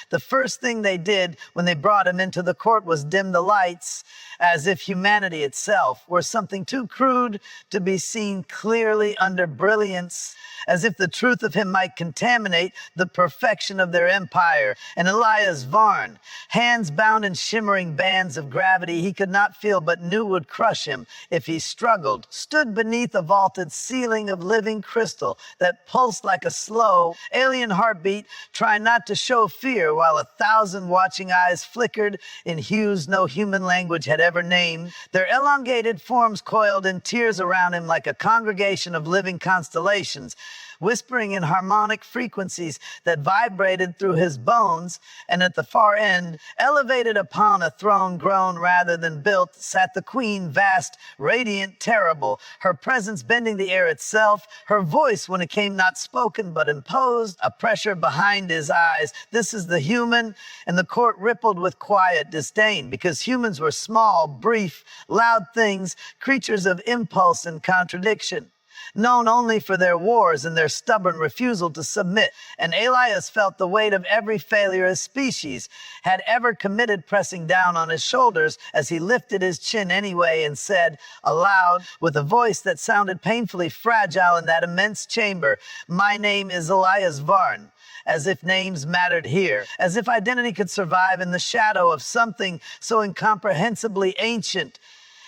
The first thing they did when they brought him into the court was dim the lights, as if humanity itself were something too crude to be seen clearly under brilliance, as if the truth of him might contaminate the perfection of their empire. And Elias Varn, hands bound in shimmering bands of gravity he could not feel but knew would crush him if he struggled, stood beneath a vaulted ceiling of living crystal that pulsed like a slow, alien heartbeat, trying not to show fear while 1,000 watching eyes flickered in hues no human language had ever named. Their elongated forms coiled in tears around him like a congregation of living constellations, whispering in harmonic frequencies that vibrated through his bones, and at the far end, elevated upon a throne grown rather than built, sat the queen, vast, radiant, terrible, her presence bending the air itself, her voice when it came not spoken but imposed, a pressure behind his eyes. This is the human, and the court rippled with quiet disdain, because humans were small, brief, loud things, creatures of impulse and contradiction, known only for their wars and their stubborn refusal to submit. And Elias felt the weight of every failure his species had ever committed pressing down on his shoulders as he lifted his chin anyway and said aloud, with a voice that sounded painfully fragile in that immense chamber, "My name is Elias Varn." As if names mattered here, as if identity could survive in the shadow of something so incomprehensibly ancient.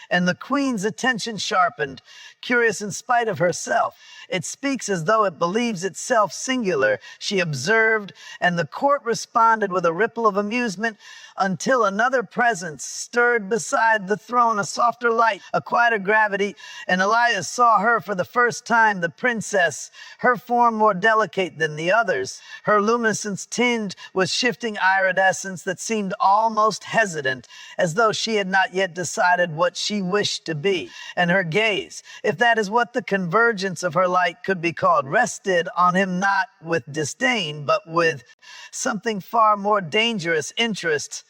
And the queen's attention sharpened, curious in spite of herself. It speaks as though it believes itself singular, she observed, and the court responded with a ripple of amusement until another presence stirred beside the throne, a softer light, a quieter gravity, and Elias saw her for the first time, the princess, her form more delicate than the others, her luminescence tinged with shifting iridescence that seemed almost hesitant, as though she had not yet decided what she wished to be. And her gaze, if that is what the convergence of her light could be called, rested on him not with disdain, but with something far more dangerous, interest.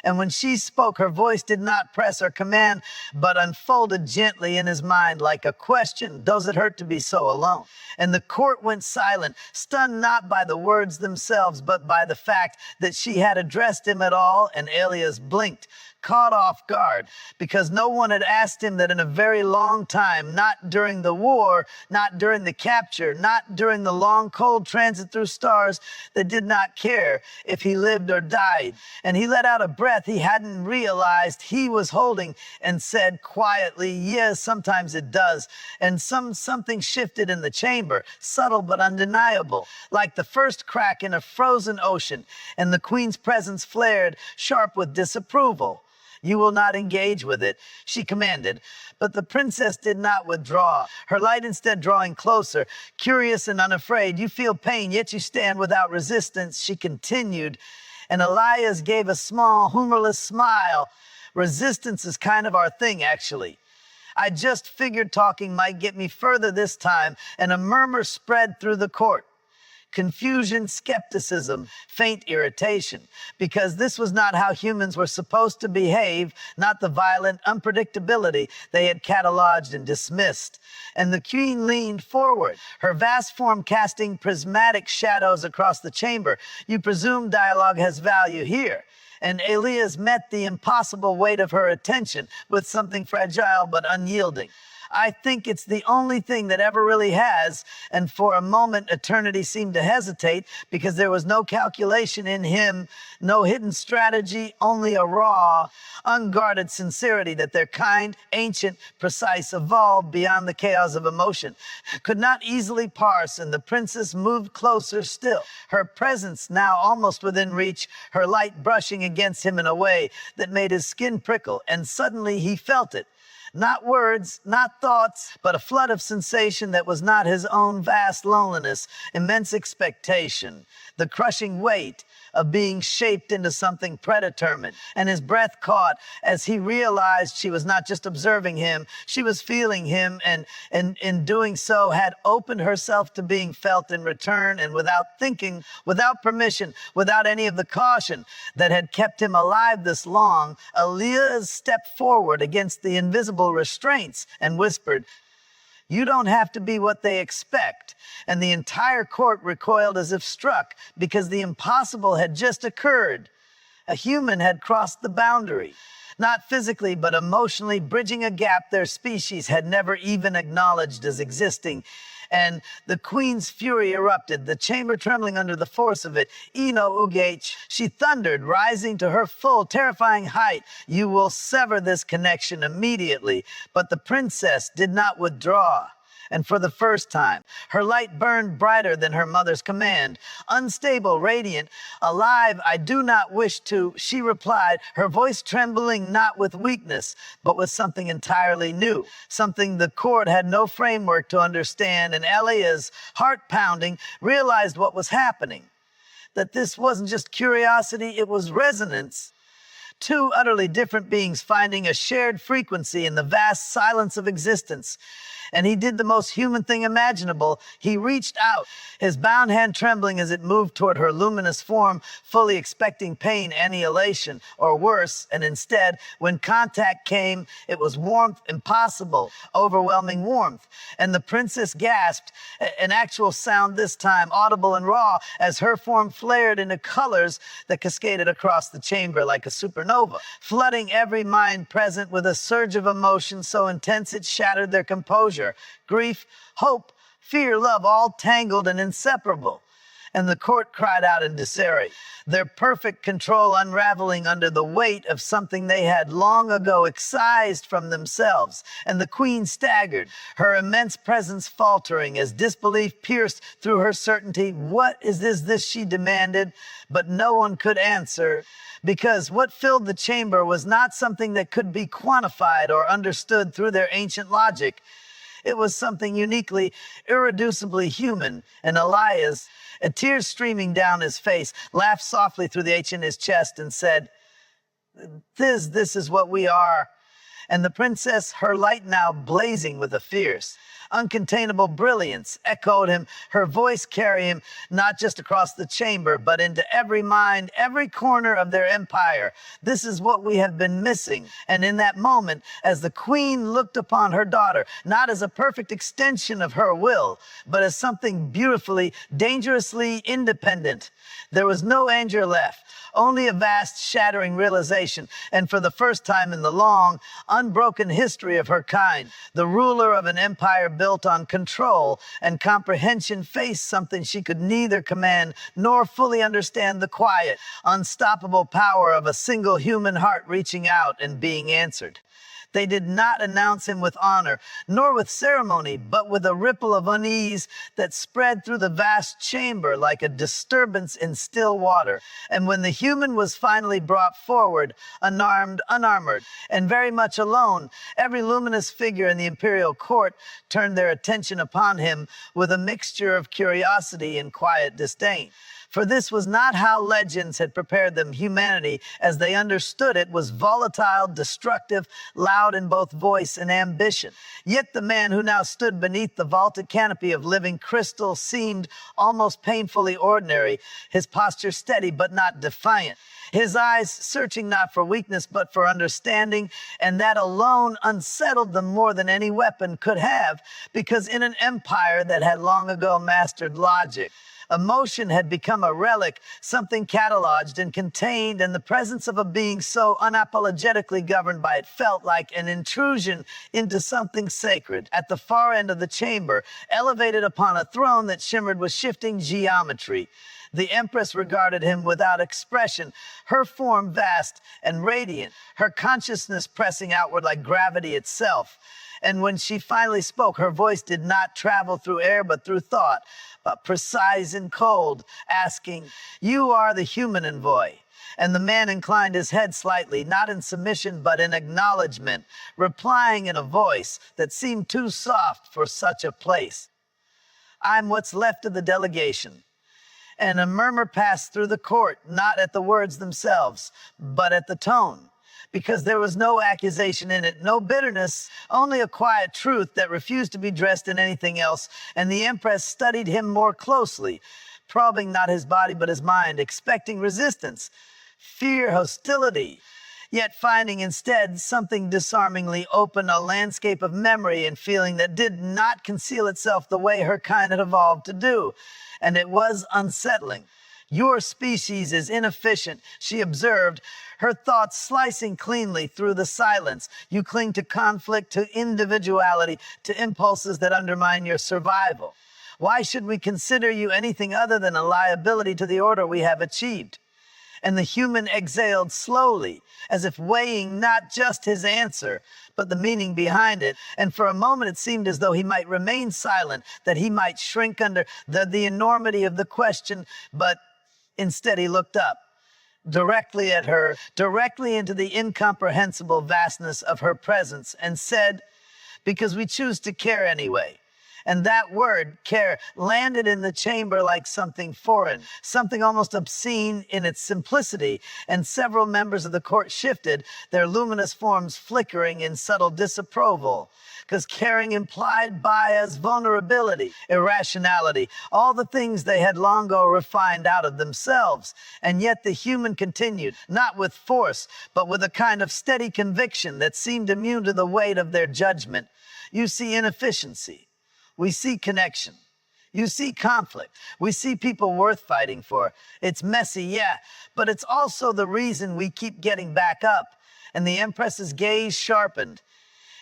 And when she spoke, her voice did not press or command, but unfolded gently in his mind like a question, does it hurt to be so alone? And the court went silent, stunned not by the words themselves, but by the fact that she had addressed him at all, and Elias blinked, caught off guard, because no one had asked him that in a very long time, not during the war, not during the capture, not during the long cold transit through stars that did not care if he lived or died. And he let out a breath he hadn't realized he was holding and said quietly, yes, sometimes it does. And something shifted in the chamber, subtle but undeniable, like the first crack in a frozen ocean, and the queen's presence flared, sharp with disapproval. You will not engage with it, she commanded. But the princess did not withdraw, her light instead drawing closer, curious and unafraid. You feel pain, yet you stand without resistance, she continued. And Elias gave a small, humorless smile. Resistance is kind of our thing, actually. I just figured talking might get me further this time, and a murmur spread through the court. Confusion, skepticism, faint irritation, because this was not how humans were supposed to behave, not the violent unpredictability they had cataloged and dismissed. And the queen leaned forward, her vast form casting prismatic shadows across the chamber. You presume dialogue has value here. And Elias met the impossible weight of her attention with something fragile but unyielding. I think it's the only thing that ever really has, and for a moment eternity seemed to hesitate because there was no calculation in him, no hidden strategy, only a raw, unguarded sincerity that their kind, ancient, precise, evolved beyond the chaos of emotion, could not easily parse, and the princess moved closer still, her presence now almost within reach, her light brushing against him in a way that made his skin prickle, and suddenly he felt it. Not words, not thoughts, but a flood of sensation that was not his own vast loneliness, immense expectation, the crushing weight of being shaped into something predetermined. And his breath caught as he realized she was not just observing him, she was feeling him, and in doing so had opened herself to being felt in return, and without thinking, without permission, without any of the caution that had kept him alive this long, Elias stepped forward against the invisible restraints and whispered, You don't have to be what they expect. And the entire court recoiled as if struck, because the impossible had just occurred. A human had crossed the boundary, not physically, but emotionally, bridging a gap their species had never even acknowledged as existing. And the queen's fury erupted, the chamber trembling under the force of it. Eno Ugh, she thundered, rising to her full, terrifying height. You will sever this connection immediately. But the princess did not withdraw. And for the first time, her light burned brighter than her mother's command. Unstable, radiant, alive, I do not wish to, she replied, her voice trembling not with weakness, but with something entirely new, something the court had no framework to understand, and Elia's, heart pounding, realized what was happening. That this wasn't just curiosity, it was resonance. Two utterly different beings finding a shared frequency in the vast silence of existence. And he did the most human thing imaginable. He reached out, his bound hand trembling as it moved toward her luminous form, fully expecting pain, annihilation, or worse. And instead, when contact came, it was warmth, impossible, overwhelming warmth. And the princess gasped, an actual sound this time, audible and raw, as her form flared into colors that cascaded across the chamber like a supernova, flooding every mind present with a surge of emotion so intense it shattered their composure. Grief, hope, fear, love, all tangled and inseparable. And the court cried out in disarray, their perfect control unraveling under the weight of something they had long ago excised from themselves. And the queen staggered, her immense presence faltering as disbelief pierced through her certainty. What is this she demanded? But no one could answer, because what filled the chamber was not something that could be quantified or understood through their ancient logic. It was something uniquely, irreducibly human. And Elias, tears streaming down his face, laughed softly through the H in his chest and said, This is what we are. And the princess, her light now blazing with a fierce, uncontainable brilliance, echoed him, her voice carried him not just across the chamber, but into every mind, every corner of their empire. This is what we have been missing. And in that moment, as the queen looked upon her daughter, not as a perfect extension of her will, but as something beautifully, dangerously independent, there was no anger left, only a vast, shattering realization. And for the first time in the long, unbroken history of her kind, the ruler of an empire built on control and comprehension faced something she could neither command nor fully understand: the quiet, unstoppable power of a single human heart reaching out and being answered. They did not announce him with honor, nor with ceremony, but with a ripple of unease that spread through the vast chamber like a disturbance in still water. And when the human was finally brought forward, unarmed, unarmored, and very much alone, every luminous figure in the imperial court turned their attention upon him with a mixture of curiosity and quiet disdain. For this was not how legends had prepared them. Humanity, as they understood it, was volatile, destructive, loud in both voice and ambition. Yet the man who now stood beneath the vaulted canopy of living crystal seemed almost painfully ordinary, his posture steady but not defiant, his eyes searching not for weakness but for understanding, and that alone unsettled them more than any weapon could have, because in an empire that had long ago mastered logic, emotion had become a relic, something cataloged and contained, and the presence of a being so unapologetically governed by it felt like an intrusion into something sacred. At the far end of the chamber, elevated upon a throne that shimmered with shifting geometry, the Empress regarded him without expression, her form vast and radiant, her consciousness pressing outward like gravity itself. And when she finally spoke, her voice did not travel through air but through thought, precise and cold, asking, "You are the human envoy." And the man inclined his head slightly, not in submission but in acknowledgement, replying in a voice that seemed too soft for such a place, "I'm what's left of the delegation." And a murmur passed through the court, not at the words themselves, but at the tone, because there was no accusation in it, no bitterness, only a quiet truth that refused to be dressed in anything else. And the Empress studied him more closely, probing not his body but his mind, expecting resistance, fear, hostility. yet finding instead something disarmingly open, a landscape of memory and feeling that did not conceal itself the way her kind had evolved to do. And it was unsettling. Your species is inefficient, she observed, her thoughts slicing cleanly through the silence. You cling to conflict, to individuality, to impulses that undermine your survival. Why should we consider you anything other than a liability to the order we have achieved? And the human exhaled slowly, as if weighing not just his answer, but the meaning behind it. And for a moment it seemed as though he might remain silent, that he might shrink under the enormity of the question, but instead he looked up, directly at her, directly into the incomprehensible vastness of her presence, and said, "Because we choose to care anyway." And that word, care, landed in the chamber like something foreign, something almost obscene in its simplicity, and several members of the court shifted, their luminous forms flickering in subtle disapproval. Because caring implied bias, vulnerability, irrationality, all the things they had long ago refined out of themselves. And yet the human continued, not with force, but with a kind of steady conviction that seemed immune to the weight of their judgment. You see inefficiency. We see connection. You see conflict. We see people worth fighting for. It's messy, yeah, but it's also the reason we keep getting back up. And the Empress's gaze sharpened,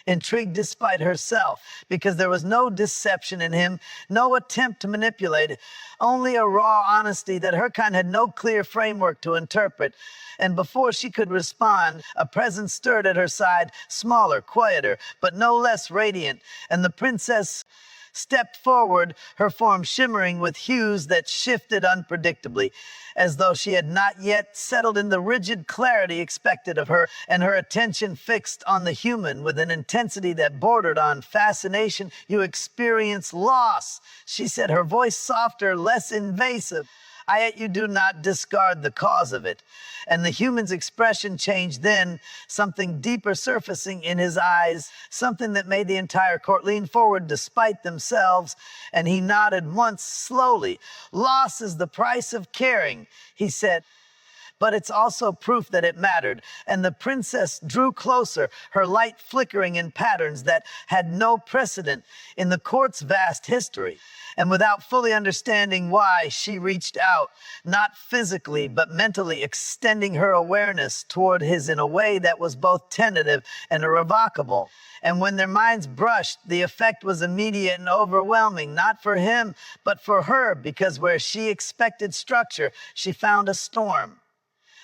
intrigued despite herself, because there was no deception in him, no attempt to manipulate, only a raw honesty that her kind had no clear framework to interpret. And before she could respond, a presence stirred at her side, smaller, quieter, but no less radiant, and the princess stepped forward, her form shimmering with hues that shifted unpredictably, as though she had not yet settled in the rigid clarity expected of her, and her attention fixed on the human with an intensity that bordered on fascination. "You experience loss," she said, her voice softer, less invasive. "Yet you do not discard the cause of it." And the human's expression changed then, something deeper surfacing in his eyes, something that made the entire court lean forward despite themselves, and he nodded once slowly. "Loss is the price of caring," he said. "But it's also proof that it mattered." And the princess drew closer, her light flickering in patterns that had no precedent in the court's vast history. And without fully understanding why, she reached out, not physically, but mentally, extending her awareness toward his in a way that was both tentative and irrevocable. And when their minds brushed, the effect was immediate and overwhelming, not for him, but for her, because where she expected structure, she found a storm.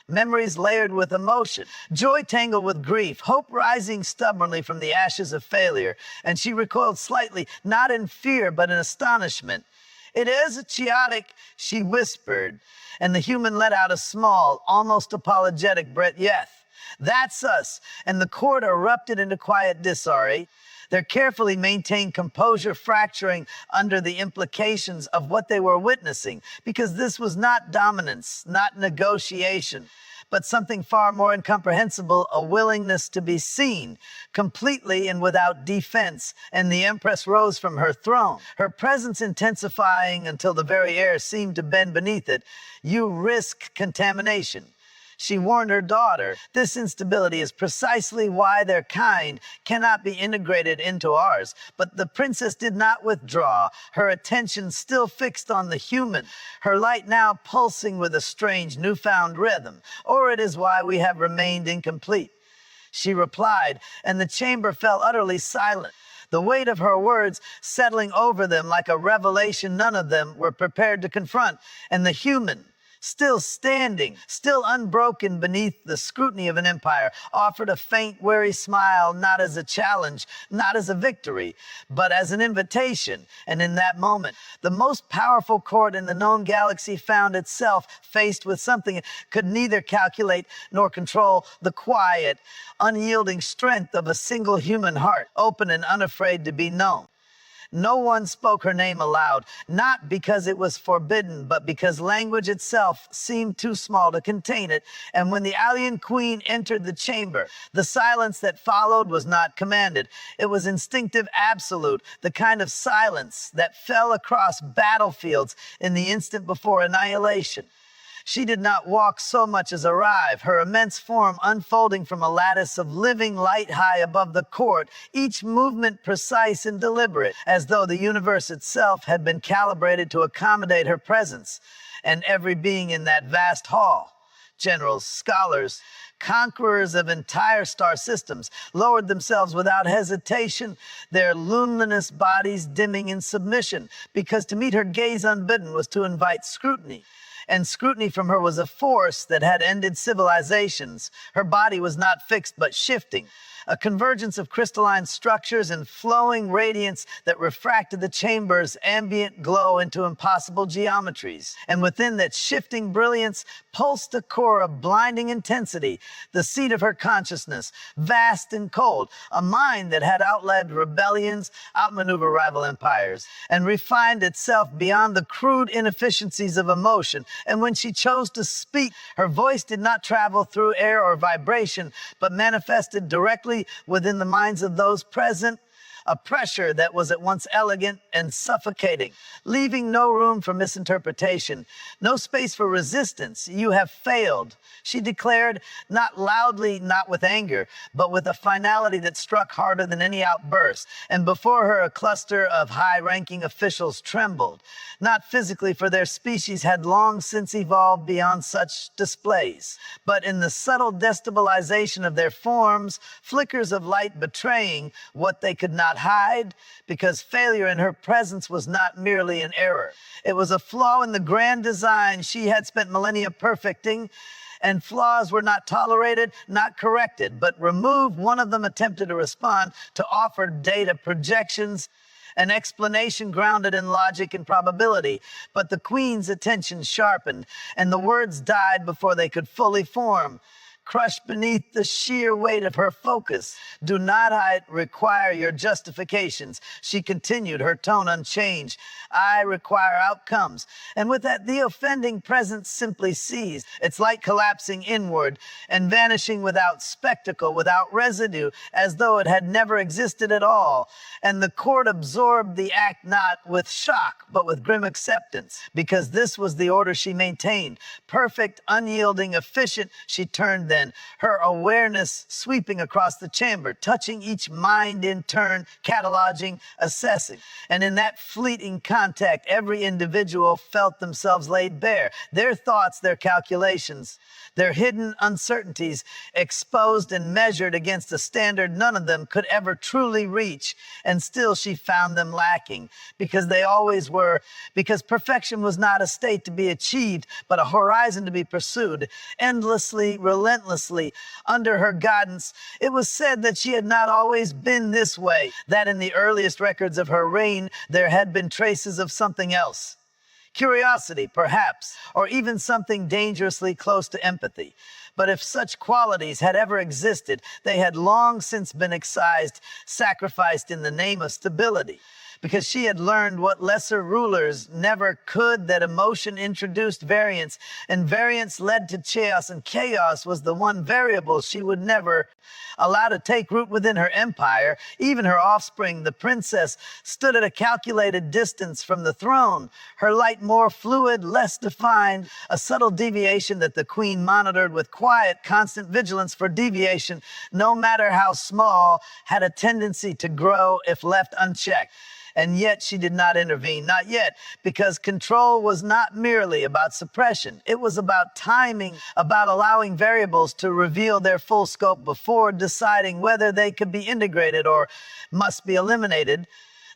Memories layered with emotion, joy tangled with grief, hope rising stubbornly from the ashes of failure. And she recoiled slightly, not in fear, but in astonishment. "It is chaotic," she whispered, and the human let out a small, almost apologetic breath. "Yes, that's us." And the court erupted into quiet disarray, their carefully maintained composure fracturing under the implications of what they were witnessing, because this was not dominance, not negotiation, but something far more incomprehensible, a willingness to be seen, completely and without defense. And the Empress rose from her throne, her presence intensifying until the very air seemed to bend beneath it. "You risk contamination," she warned her daughter. "This instability is precisely why their kind cannot be integrated into ours." But the princess did not withdraw, her attention still fixed on the human, her light now pulsing with a strange newfound rhythm. "Or it is why we have remained incomplete," she replied, and the chamber fell utterly silent, the weight of her words settling over them like a revelation none of them were prepared to confront. And the human, still standing, still unbroken beneath the scrutiny of an empire, offered a faint, weary smile, not as a challenge, not as a victory, but as an invitation. And in that moment, the most powerful court in the known galaxy found itself faced with something it could neither calculate nor control: the quiet, unyielding strength of a single human heart, open and unafraid to be known. No one spoke her name aloud, not because it was forbidden, but because language itself seemed too small to contain it. And when the alien queen entered the chamber, the silence that followed was not commanded. It was instinctive, absolute, the kind of silence that fell across battlefields in the instant before annihilation. She did not walk so much as arrive, her immense form unfolding from a lattice of living light high above the court, each movement precise and deliberate, as though the universe itself had been calibrated to accommodate her presence, and every being in that vast hall, generals, scholars, conquerors of entire star systems, lowered themselves without hesitation, their luminous bodies dimming in submission, because to meet her gaze unbidden was to invite scrutiny. And scrutiny from her was a force that had ended civilizations. Her body was not fixed but shifting, a convergence of crystalline structures and flowing radiance that refracted the chamber's ambient glow into impossible geometries. And within that shifting brilliance pulsed a core of blinding intensity, the seat of her consciousness, vast and cold, a mind that had outlived rebellions, outmaneuvered rival empires, and refined itself beyond the crude inefficiencies of emotion. And when she chose to speak, her voice did not travel through air or vibration, but manifested directly within the minds of those present, a pressure that was at once elegant and suffocating, leaving no room for misinterpretation, no space for resistance. "You have failed," she declared, not loudly, not with anger, but with a finality that struck harder than any outburst. And before her, a cluster of high-ranking officials trembled, not physically, for their species had long since evolved beyond such displays, but in the subtle destabilization of their forms, flickers of light betraying what they could not hide, because failure in her presence was not merely an error. It was a flaw in the grand design she had spent millennia perfecting, and flaws were not tolerated, not corrected, but removed. One of them attempted to respond, to offer data projections, an explanation grounded in logic and probability. But the Queen's attention sharpened, and the words died before they could fully form. Crushed beneath the sheer weight of her focus. "Do not I require your justifications?" she continued, her tone unchanged. "I require outcomes." And with that, the offending presence simply ceased, its light collapsing inward and vanishing without spectacle, without residue, as though it had never existed at all. And the court absorbed the act not with shock, but with grim acceptance, because this was the order she maintained. Perfect, unyielding, efficient, she turned then, her awareness sweeping across the chamber, touching each mind in turn, cataloging, assessing. And in that fleeting contact, every individual felt themselves laid bare, their thoughts, their calculations, their hidden uncertainties exposed and measured against a standard none of them could ever truly reach. And still she found them lacking, because they always were, because perfection was not a state to be achieved, but a horizon to be pursued, endlessly, relentlessly, under her guidance. It was said that she had not always been this way, that in the earliest records of her reign there had been traces of something else. Curiosity, perhaps, or even something dangerously close to empathy. But if such qualities had ever existed, they had long since been excised, sacrificed in the name of stability. Because she had learned what lesser rulers never could, that emotion introduced variance, and variance led to chaos, and chaos was the one variable she would never allow to take root within her empire. Even her offspring, the princess, stood at a calculated distance from the throne, her light more fluid, less defined, a subtle deviation that the queen monitored with quiet, constant vigilance, for deviation, no matter how small, had a tendency to grow if left unchecked. And yet she did not intervene, not yet, because control was not merely about suppression. It was about timing, about allowing variables to reveal their full scope before deciding whether they could be integrated or must be eliminated.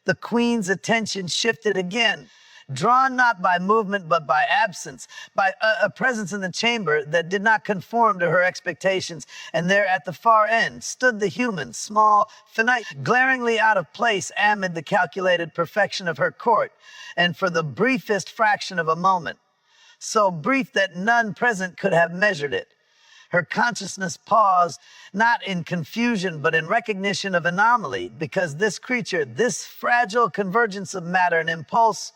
The queen's attention shifted again, drawn not by movement but by absence, by a presence in the chamber that did not conform to her expectations. And there at the far end stood the human, small, finite, glaringly out of place amid the calculated perfection of her court. And for the briefest fraction of a moment, so brief that none present could have measured it, her consciousness paused, not in confusion, but in recognition of anomaly, because this creature, this fragile convergence of matter and impulse,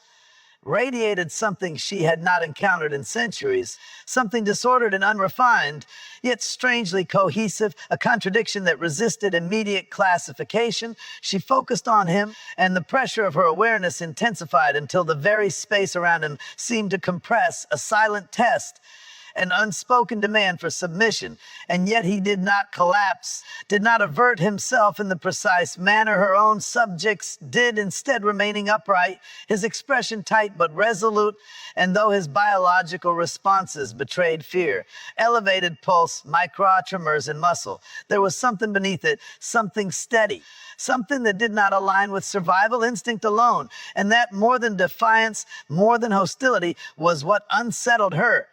radiated something she had not encountered in centuries, something disordered and unrefined, yet strangely cohesive, a contradiction that resisted immediate classification. She focused on him, and the pressure of her awareness intensified until the very space around him seemed to compress, a silent test, an unspoken demand for submission, and yet he did not collapse, did not avert himself in the precise manner her own subjects did, instead remaining upright, his expression tight but resolute, and though his biological responses betrayed fear, elevated pulse, micro-tremors in muscle, there was something beneath it, something steady, something that did not align with survival instinct alone, and that more than defiance, more than hostility, was what unsettled her,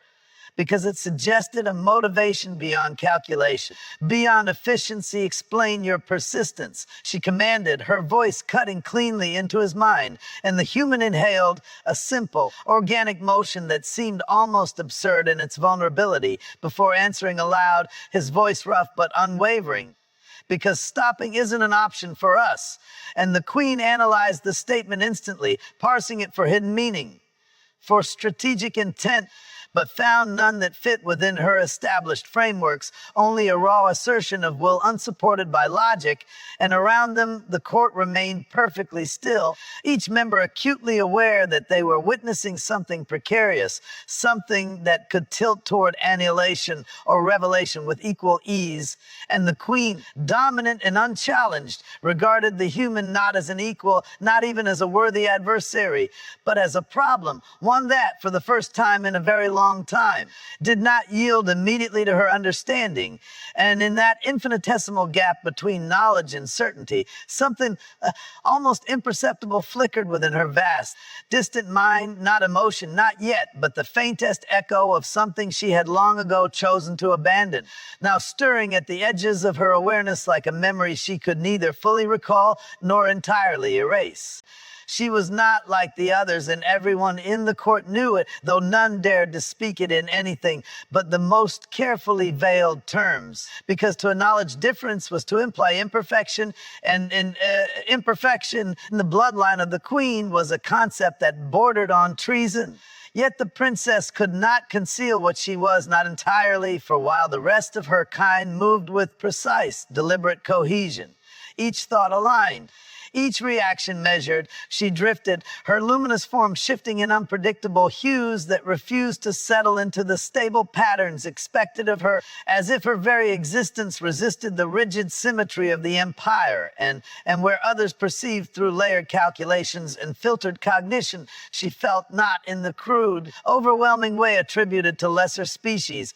because it suggested a motivation beyond calculation, beyond efficiency. Explain your persistence, she commanded, her voice cutting cleanly into his mind, and the human inhaled a simple, organic motion that seemed almost absurd in its vulnerability before answering aloud, his voice rough but unwavering. Because stopping isn't an option for us. And the queen analyzed the statement instantly, parsing it for hidden meaning, for strategic intent, but found none that fit within her established frameworks, only a raw assertion of will unsupported by logic, and around them the court remained perfectly still, each member acutely aware that they were witnessing something precarious, something that could tilt toward annihilation or revelation with equal ease. And the queen, dominant and unchallenged, regarded the human not as an equal, not even as a worthy adversary, but as a problem, one that, for the first time in a very long time, did not yield immediately to her understanding. And in that infinitesimal gap between knowledge and certainty, something almost imperceptible flickered within her vast, distant mind, not emotion, not yet, but the faintest echo of something she had long ago chosen to abandon, now stirring at the edges of her awareness like a memory she could neither fully recall nor entirely erase. She was not like the others, and everyone in the court knew it, though none dared to speak it in anything but the most carefully veiled terms, because to acknowledge difference was to imply imperfection, and imperfection in the bloodline of the queen was a concept that bordered on treason. Yet the princess could not conceal what she was, not entirely, for while the rest of her kind moved with precise, deliberate cohesion, each thought aligned, each reaction measured, she drifted, her luminous form shifting in unpredictable hues that refused to settle into the stable patterns expected of her, as if her very existence resisted the rigid symmetry of the empire, and where others perceived through layered calculations and filtered cognition, she felt not in the crude, overwhelming way attributed to lesser species,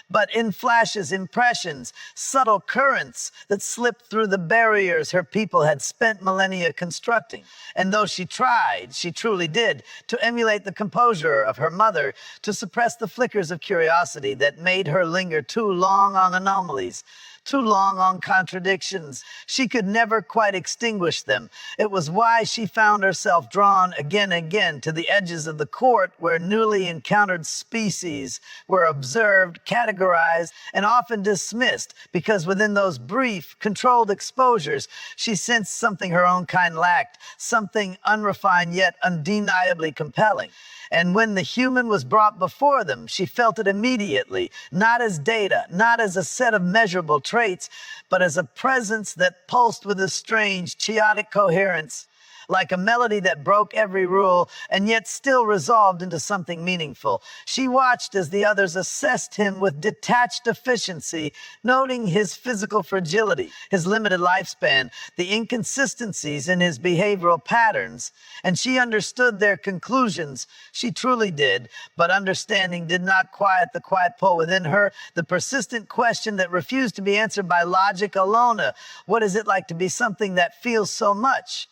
but in flashes, impressions, subtle currents that slipped through the barriers her people had spent millennia constructing. And though she tried, she truly did, to emulate the composure of her mother, to suppress the flickers of curiosity that made her linger too long on anomalies, too long on contradictions. She could never quite extinguish them. It was why she found herself drawn again and again to the edges of the court where newly encountered species were observed, categorized, and often dismissed, because within those brief, controlled exposures, she sensed something her own kind lacked, something unrefined yet undeniably compelling. And when the human was brought before them, she felt it immediately, not as data, not as a set of measurable traits, but as a presence that pulsed with a strange, chaotic coherence, like a melody that broke every rule and yet still resolved into something meaningful. She watched as the others assessed him with detached efficiency, noting his physical fragility, his limited lifespan, the inconsistencies in his behavioral patterns, and she understood their conclusions. She truly did, but understanding did not quiet the quiet pull within her, the persistent question that refused to be answered by logic alone. What is it like to be something that feels so much?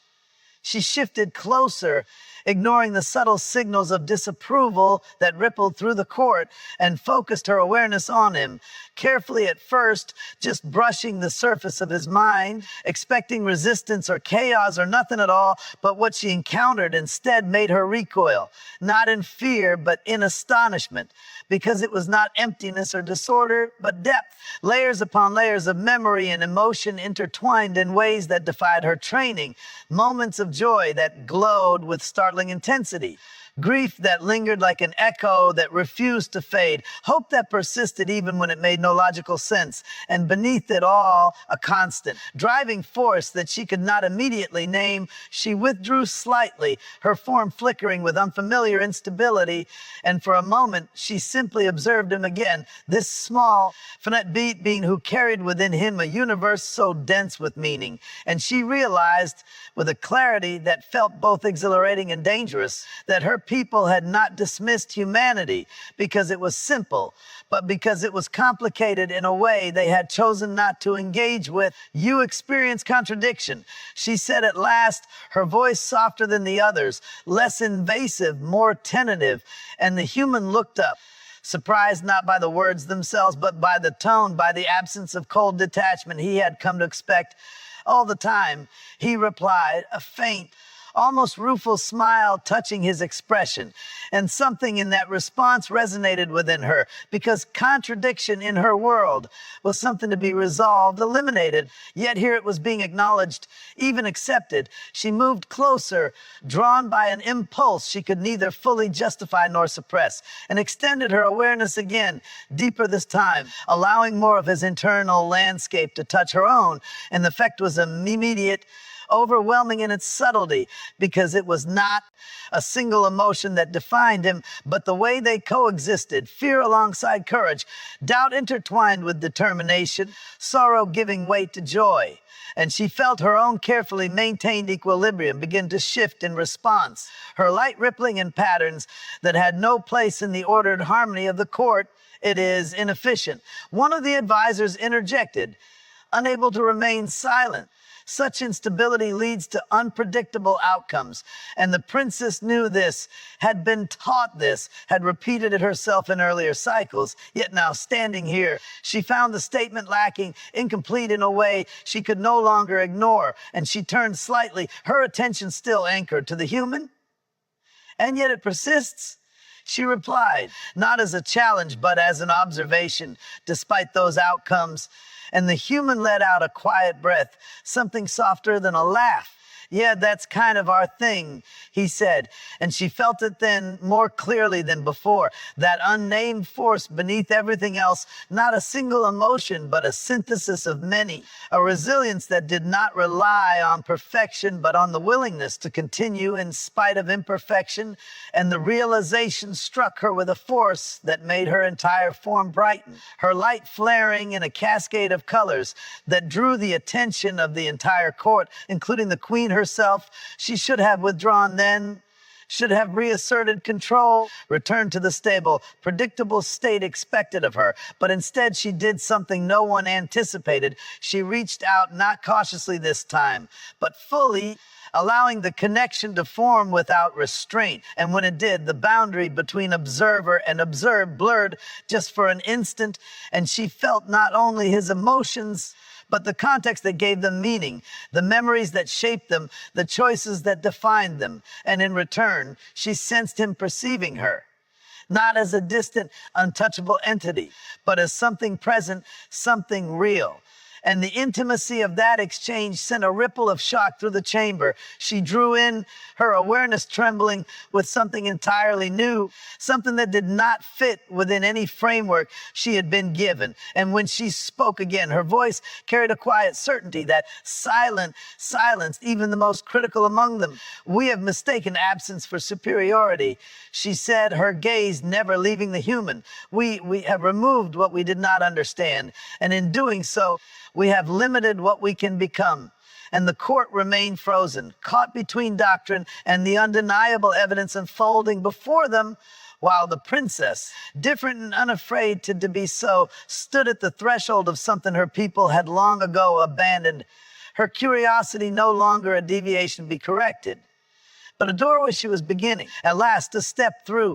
She shifted closer, ignoring the subtle signals of disapproval that rippled through the court, and focused her awareness on him, carefully at first, just brushing the surface of his mind, expecting resistance or chaos or nothing at all, but what she encountered instead made her recoil, not in fear, but in astonishment, because it was not emptiness or disorder, but depth, layers upon layers of memory and emotion intertwined in ways that defied her training, moments of joy that glowed with startling intensity, grief that lingered like an echo that refused to fade, hope that persisted even when it made no logical sense, and beneath it all, a constant, driving force that she could not immediately name. She withdrew slightly, her form flickering with unfamiliar instability, and for a moment she simply observed him again, this small, finite being who carried within him a universe so dense with meaning. And she realized, with a clarity that felt both exhilarating and dangerous, that her people had not dismissed humanity because it was simple, but because it was complicated in a way they had chosen not to engage with. "You experience contradiction," she said at last, her voice softer than the others, less invasive, more tentative, and the human looked up, surprised not by the words themselves, but by the tone, by the absence of cold detachment he had come to expect all the time. He replied, a faint, almost rueful smile touching his expression, and something in that response resonated within her, because contradiction in her world was something to be resolved, eliminated, yet here it was being acknowledged, even accepted. She moved closer, drawn by an impulse she could neither fully justify nor suppress, and extended her awareness again, deeper this time, allowing more of his internal landscape to touch her own, and the effect was immediate, overwhelming in its subtlety, because it was not a single emotion that defined him, but the way they coexisted, fear alongside courage, doubt intertwined with determination, sorrow giving weight to joy. And she felt her own carefully maintained equilibrium begin to shift in response, her light rippling in patterns that had no place in the ordered harmony of the court. "It is inefficient," one of the advisors interjected, unable to remain silent. "Such instability leads to unpredictable outcomes." And the princess knew this, had been taught this, had repeated it herself in earlier cycles. Yet now, standing here, she found the statement lacking, incomplete in a way she could no longer ignore. And she turned slightly, her attention still anchored to the human. "And yet it persists," she replied, not as a challenge, but as an observation, despite those outcomes. And the human let out a quiet breath, something softer than a laugh. "Yeah, that's kind of our thing," he said, and she felt it then more clearly than before, that unnamed force beneath everything else, not a single emotion, but a synthesis of many, a resilience that did not rely on perfection, but on the willingness to continue in spite of imperfection, and the realization struck her with a force that made her entire form brighten, her light flaring in a cascade of colors that drew the attention of the entire court, including the queen herself. She should have withdrawn then, should have reasserted control, returned to the stable, predictable state expected of her. But instead, she did something no one anticipated. She reached out, not cautiously this time, but fully, allowing the connection to form without restraint. And when it did, the boundary between observer and observed blurred just for an instant, and she felt not only his emotions, but the context that gave them meaning, the memories that shaped them, the choices that defined them. And in return, she sensed him perceiving her, not as a distant, untouchable entity, but as something present, something real. And the intimacy of that exchange sent a ripple of shock through the chamber. She drew in, her awareness trembling with something entirely new, something that did not fit within any framework she had been given. And when she spoke again, her voice carried a quiet certainty that silenced even the most critical among them. "We have mistaken absence for superiority," she said, her gaze never leaving the human. We have removed what we did not understand, and in doing so, we have limited what we can become." And the court remained frozen, caught between doctrine and the undeniable evidence unfolding before them, while the princess, different and unafraid to be so, stood at the threshold of something her people had long ago abandoned. Her curiosity no longer a deviation to be corrected, but a doorway she was beginning, at last, to step through.